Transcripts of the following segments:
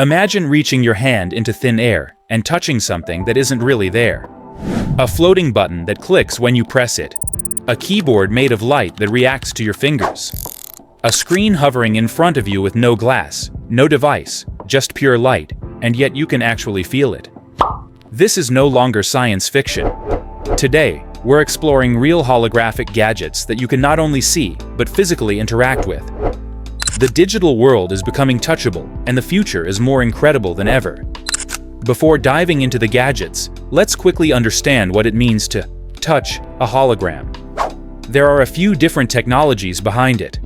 Imagine reaching your hand into thin air and touching something that isn't really there. A floating button that clicks when you press it. A keyboard made of light that reacts to your fingers. A screen hovering in front of you with no glass, no device, just pure light, and yet you can actually feel it. This is no longer science fiction. Today, we're exploring real holographic gadgets that you can not only see, but physically interact with. The digital world is becoming touchable, and the future is more incredible than ever. Before diving into the gadgets, let's quickly understand what it means to touch a hologram. There are a few different technologies behind it.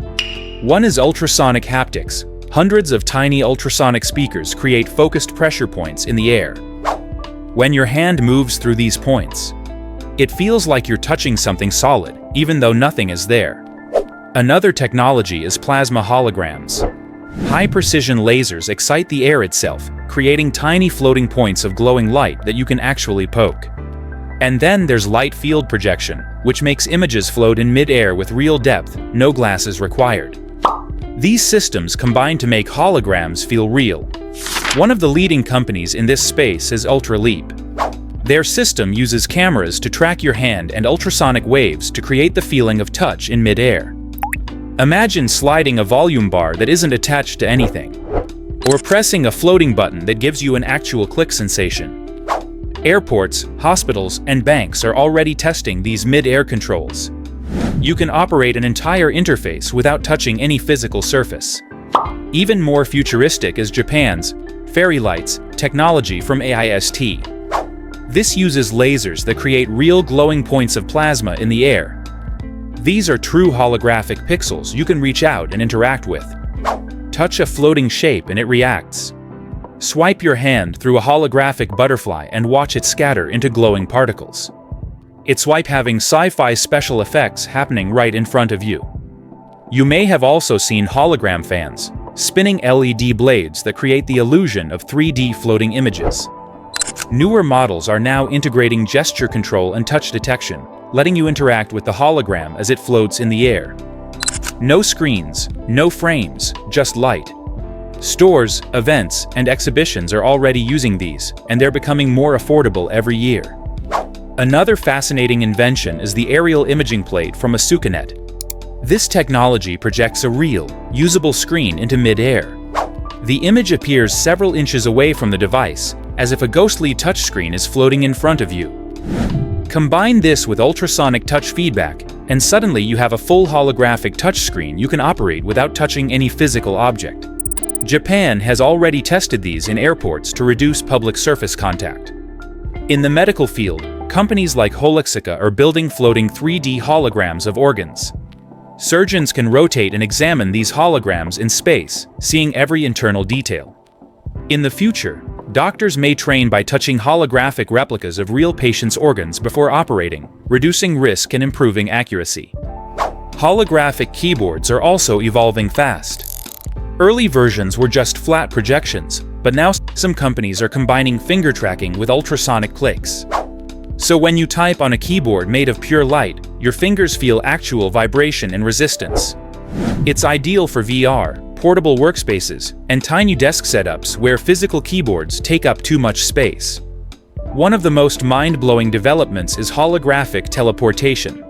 One is ultrasonic haptics. Hundreds of tiny ultrasonic speakers create focused pressure points in the air. When your hand moves through these points, it feels like you're touching something solid, even though nothing is there. Another technology is plasma holograms. High-precision lasers excite the air itself, creating tiny floating points of glowing light that you can actually poke. And then there's light field projection, which makes images float in mid-air with real depth, no glasses required. These systems combine to make holograms feel real. One of the leading companies in this space is Ultraleap. Their system uses cameras to track your hand and ultrasonic waves to create the feeling of touch in mid-air. Imagine sliding a volume bar that isn't attached to anything, or pressing a floating button that gives you an actual click sensation. Airports, hospitals, and banks are already testing these mid-air controls. You can operate an entire interface without touching any physical surface. Even more futuristic is Japan's fairy lights technology from AIST. This uses lasers that create real glowing points of plasma in the air. These are true holographic pixels you can reach out and interact with. Touch a floating shape and it reacts. Swipe your hand through a holographic butterfly and watch it scatter into glowing particles. It's like having sci-fi special effects happening right in front of you. You may have also seen hologram fans, spinning LED blades that create the illusion of 3D floating images. Newer models are now integrating gesture control and touch detection, letting you interact with the hologram as it floats in the air. No screens, no frames, just light. Stores, events, and exhibitions are already using these, and they're becoming more affordable every year. Another fascinating invention is the aerial imaging plate from Asukanet. This technology projects a real, usable screen into mid-air. The image appears several inches away from the device, as if a ghostly touchscreen is floating in front of you. Combine this with ultrasonic touch feedback, and suddenly you have a full holographic touchscreen you can operate without touching any physical object. Japan has already tested these in airports to reduce public surface contact. In the medical field, companies like Holographic are building floating 3D holograms of organs. Surgeons can rotate and examine these holograms in space, seeing every internal detail. In the future, doctors may train by touching holographic replicas of real patients' organs before operating, reducing risk and improving accuracy. Holographic keyboards are also evolving fast. Early versions were just flat projections, but now some companies are combining finger tracking with ultrasonic clicks. So when you type on a keyboard made of pure light, your fingers feel actual vibration and resistance. It's ideal for VR, portable workspaces, and tiny desk setups where physical keyboards take up too much space. One of the most mind-blowing developments is holographic teleportation.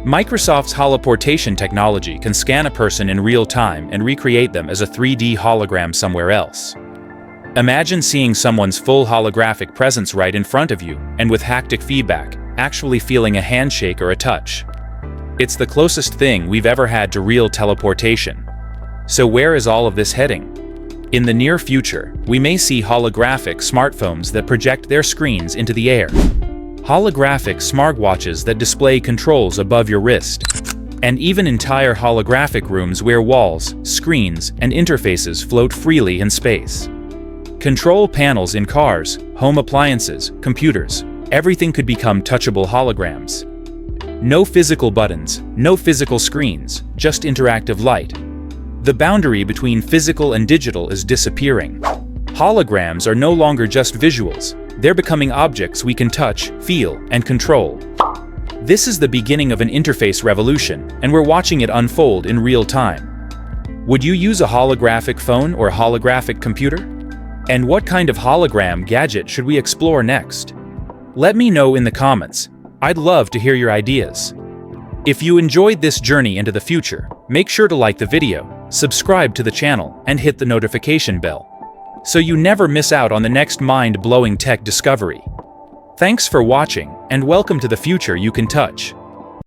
Microsoft's holoportation technology can scan a person in real time and recreate them as a 3D hologram somewhere else. Imagine seeing someone's full holographic presence right in front of you, and with haptic feedback, actually feeling a handshake or a touch. It's the closest thing we've ever had to real teleportation. So where is all of this heading? In the near future, we may see holographic smartphones that project their screens into the air. Holographic smartwatches that display controls above your wrist. And even entire holographic rooms where walls, screens, and interfaces float freely in space. Control panels in cars, home appliances, computers, everything could become touchable holograms. No physical buttons, no physical screens, just interactive light. The boundary between physical and digital is disappearing. Holograms are no longer just visuals, they're becoming objects we can touch, feel, and control. This is the beginning of an interface revolution, and we're watching it unfold in real time. Would you use a holographic phone or a holographic computer? And what kind of hologram gadget should we explore next? Let me know in the comments. I'd love to hear your ideas. If you enjoyed this journey into the future, make sure to like the video, subscribe to the channel, and hit the notification bell, so you never miss out on the next mind-blowing tech discovery. Thanks for watching, and welcome to the future you can touch.